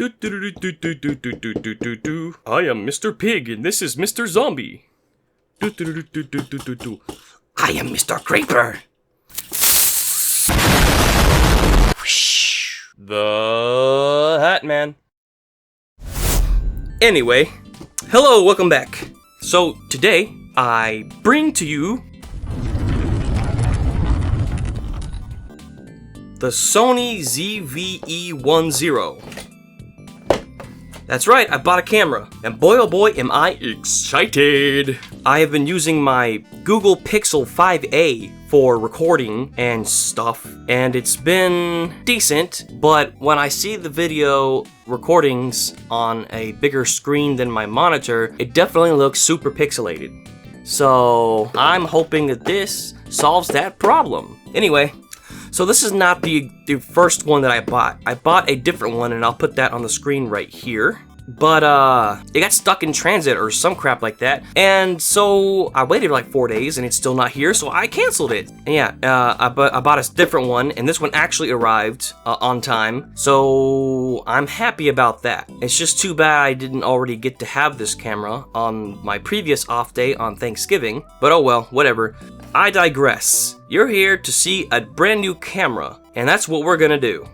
I am Mr. Pig and this is Mr. Zombie. I am Mr. Creeper. The Hat Man. Anyway, hello, welcome back. So today I bring to you the Sony ZV-E10. That's right, I bought a camera, and boy oh boy am I excited! I have been using my Google Pixel 5a for recording and stuff, and it's been decent, but when I see the video recordings on a bigger screen than my monitor, it definitely looks super pixelated. So I'm hoping that this solves that problem. Anyway, so this is not the first one that I bought. I bought a different one, and I'll put that on the screen right here. But it got stuck in transit or some crap like that, and so I waited like 4 days and it's still not here, so I canceled it. And yeah, I bought a different one, and this one actually arrived on time, so I'm happy about that. It's just too bad I didn't already get to have this camera on my previous off day on Thanksgiving, but oh well, whatever. I digress. You're here to see a brand new camera, and that's what we're gonna do.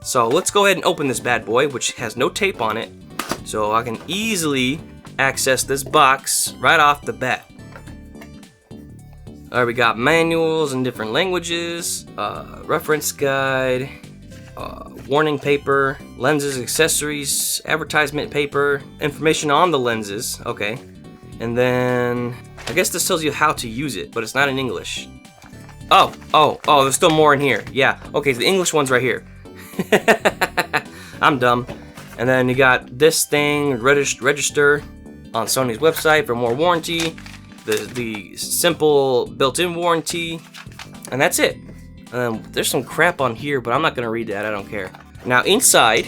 So let's go ahead and open this bad boy, which has no tape on it, so I can easily access this box right off the bat. Alright, we got manuals in different languages, reference guide, warning paper, lenses, accessories, advertisement paper, information on the lenses, okay. And then, I guess this tells you how to use it, but it's not in English. Oh, there's still more in here. Yeah, okay, the English one's right here. I'm dumb. And then you got this thing, register on Sony's website for more warranty, the simple built-in warranty, and that's it. There's some crap on here, but I'm not gonna read that, I don't care. Now inside,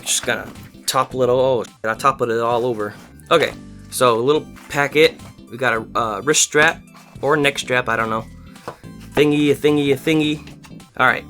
just gonna topple it all, I toppled it all over. Okay, so a little packet, we got a wrist strap, or neck strap, I don't know. A thingy. Alright,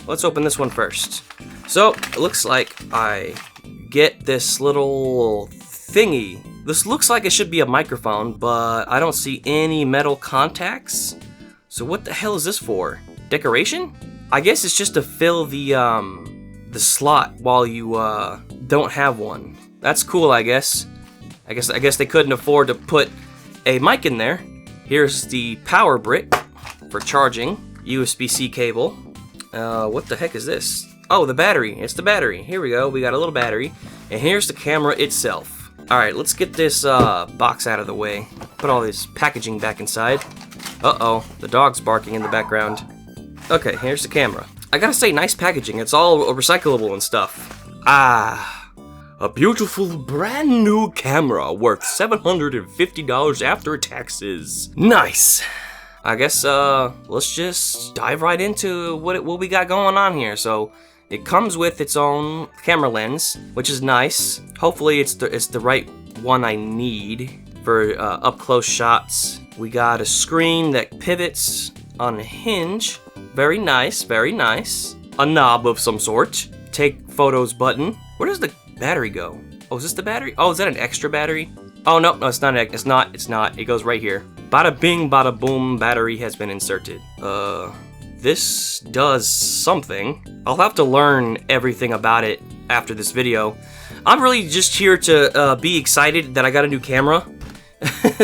let's open this one first. So, it looks like I get this little thingy. This looks like it should be a microphone, but I don't see any metal contacts. So what the hell is this for? Decoration? I guess it's just to fill the slot while you don't have one. That's cool, I guess. I guess they couldn't afford to put a mic in there. Here's the power brick for charging. USB-C cable. What the heck is this? Oh, the battery. It's the battery. Here we go. We got a little battery. And here's the camera itself. Alright, let's get this box out of the way. Put all this packaging back inside. Uh-oh, the dog's barking in the background. Okay, here's the camera. I gotta say, nice packaging. It's all recyclable and stuff. Ah, a beautiful brand new camera worth $750 after taxes. Nice. I guess, let's just dive right into what we got going on here. So, it comes with its own camera lens, which is nice. Hopefully it's the right one I need for up-close shots. We got a screen that pivots on a hinge. Very nice, very nice. A knob of some sort. Take photos button. Where does the battery go? Oh, is this the battery? Oh, is that an extra battery? Oh, no, it's not. It's not. It goes right here. Bada bing, bada boom, battery has been inserted. This does something. I'll have to learn everything about it after this video. I'm really just here to be excited that I got a new camera.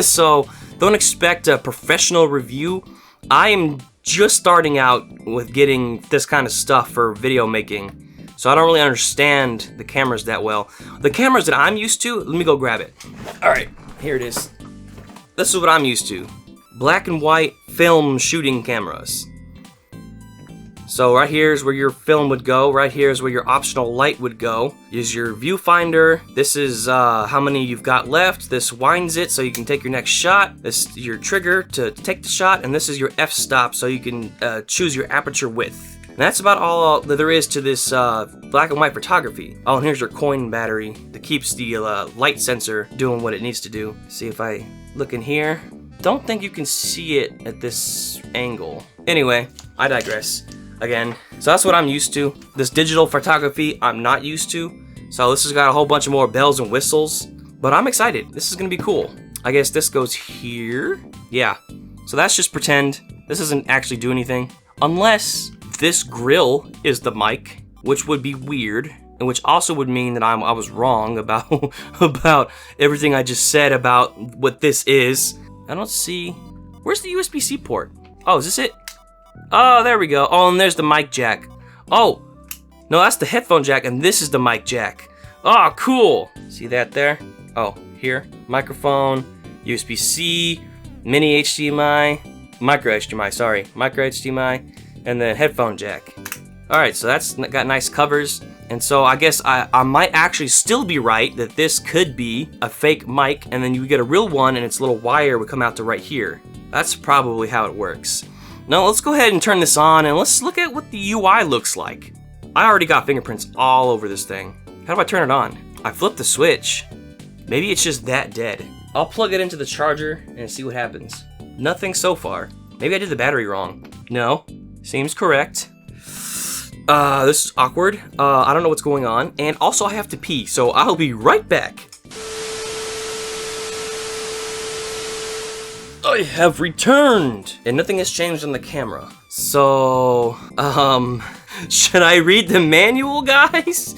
So don't expect a professional review. I am just starting out with getting this kind of stuff for video making. So I don't really understand the cameras that well. The cameras that I'm used to, let me go grab it. Alright, here it is. This is what I'm used to. Black and white film shooting cameras. So right here is where your film would go. Right here is where your optional light would go. Is your viewfinder. This is how many you've got left. This winds it so you can take your next shot. This is your trigger to take the shot. And this is your f-stop so you can choose your aperture width. And that's about all that there is to this black and white photography. Oh, and here's your coin battery that keeps the light sensor doing what it needs to do. See if I look in here. Don't think you can see it at this angle. Anyway, I digress. Again, so that's what I'm used to. This digital photography I'm not used to. So this has got a whole bunch of more bells and whistles, but I'm excited. This is gonna be cool. I guess this goes here. Yeah, so that's just pretend. This doesn't actually do anything. Unless this grill is the mic, which would be weird, and which also would mean that I was wrong about, about everything I just said about what this is. I don't see, where's the USB-C port? Oh, is this it? Oh, there we go. Oh, and there's the mic jack. Oh, no, that's the headphone jack, and this is the mic jack. Oh, cool. See that there? Oh, here, microphone, USB-C, mini HDMI, micro HDMI, sorry, micro HDMI, and then headphone jack. All right, so that's got nice covers. And so I guess I might actually still be right that this could be a fake mic, and then you get a real one and its little wire would come out to right here. That's probably how it works. Now let's go ahead and turn this on and let's look at what the UI looks like. I already got fingerprints all over this thing. How do I turn it on? I flipped the switch. Maybe it's just that dead. I'll plug it into the charger and see what happens. Nothing so far. Maybe I did the battery wrong. No, seems correct. This is awkward. I don't know what's going on. And also I have to pee, so I'll be right back. I have returned! And nothing has changed on the camera. So, should I read the manual, guys?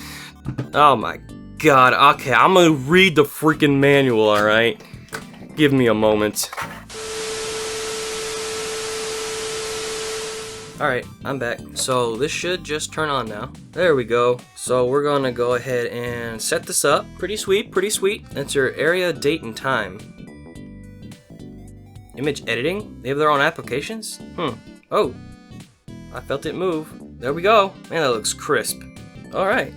Oh my god. Okay, I'm gonna read the freaking manual, alright? Give me a moment. Alright, I'm back. So this should just turn on now. There we go. So we're gonna go ahead and set this up. Pretty sweet, pretty sweet. Enter area, date, and time. Image editing? They have their own applications? Oh, I felt it move. There we go. Man, that looks crisp. Alright.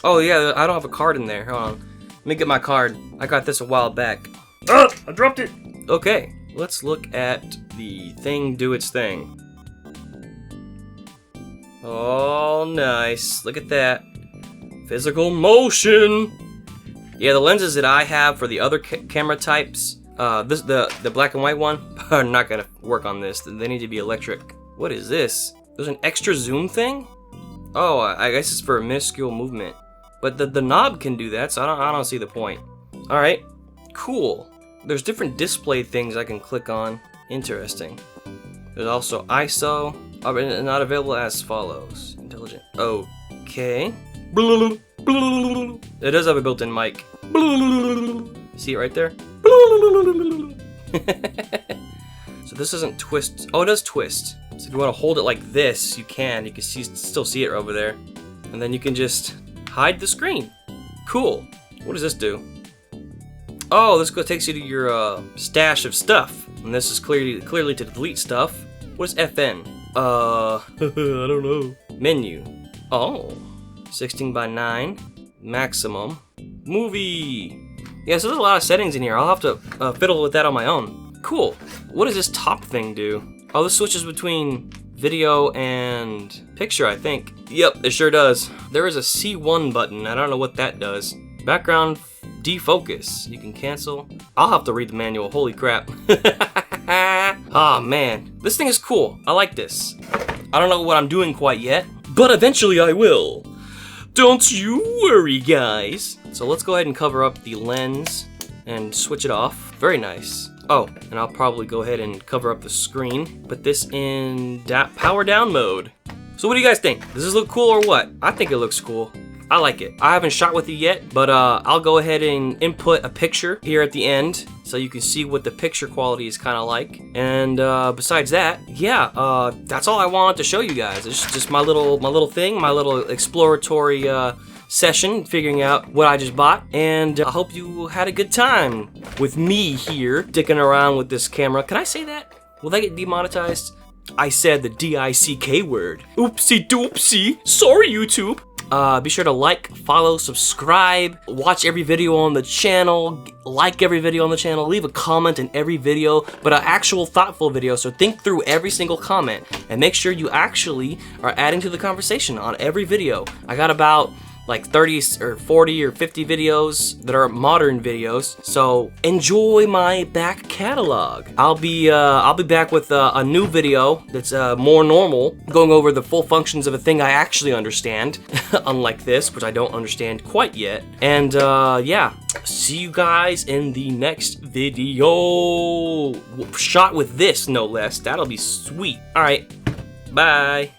Oh yeah, I don't have a card in there. Hold on. Let me get my card. I got this a while back. I dropped it! Okay, let's look at the thing do its thing. Oh, nice. Look at that. Physical motion. Yeah, the lenses that I have for the other camera types, the black and white one, are not gonna work on this. They need to be electric. What is this? There's an extra zoom thing? Oh, I guess it's for a minuscule movement. But the knob can do that, so I don't see the point. All right, cool. There's different display things I can click on. Interesting. There's also ISO. Not available as follows. Intelligent. Okay. It does have a built-in mic. See it right there? So this doesn't twist. Oh, it does twist. So if you want to hold it like this, you can. You can still see it over there. And then you can just hide the screen. Cool. What does this do? Oh, this takes you to your stash of stuff. And this is clearly to delete stuff. What is FN? I don't know. Menu. Oh. 16:9. Maximum. Movie. Yeah, so there's a lot of settings in here. I'll have to fiddle with that on my own. Cool. What does this top thing do? Oh, this switches between video and picture, I think. Yep, it sure does. There is a C1 button. I don't know what that does. Background defocus. You can cancel. I'll have to read the manual. Holy crap. Oh man, this thing is cool. I like this. I don't know what I'm doing quite yet, but eventually I will. Don't you worry, guys. So let's go ahead and cover up the lens and switch it off. Very nice. Oh, and I'll probably go ahead and cover up the screen. Put this in power down mode. So what do you guys think? Does this look cool or what? I think it looks cool. I like it. I haven't shot with it yet, but I'll go ahead and input a picture here at the end so you can see what the picture quality is kind of like. And besides that, yeah, that's all I wanted to show you guys. It's just my little thing, my little exploratory session figuring out what I just bought. And I hope you had a good time with me here dicking around with this camera. Can I say that? Will that get demonetized? I said the D-I-C-K word. Oopsie doopsie. Sorry, YouTube. Be sure to like, follow, subscribe, watch every video on the channel, like every video on the channel, leave a comment in every video, but an actual thoughtful video, so think through every single comment, and make sure you actually are adding to the conversation on every video. I got about like 30 or 40 or 50 videos that are modern videos. So enjoy my back catalog. I'll be back with a new video that's more normal, going over the full functions of a thing I actually understand, unlike this, which I don't understand quite yet. And yeah, see you guys in the next video. Shot with this, no less. That'll be sweet. All right, bye.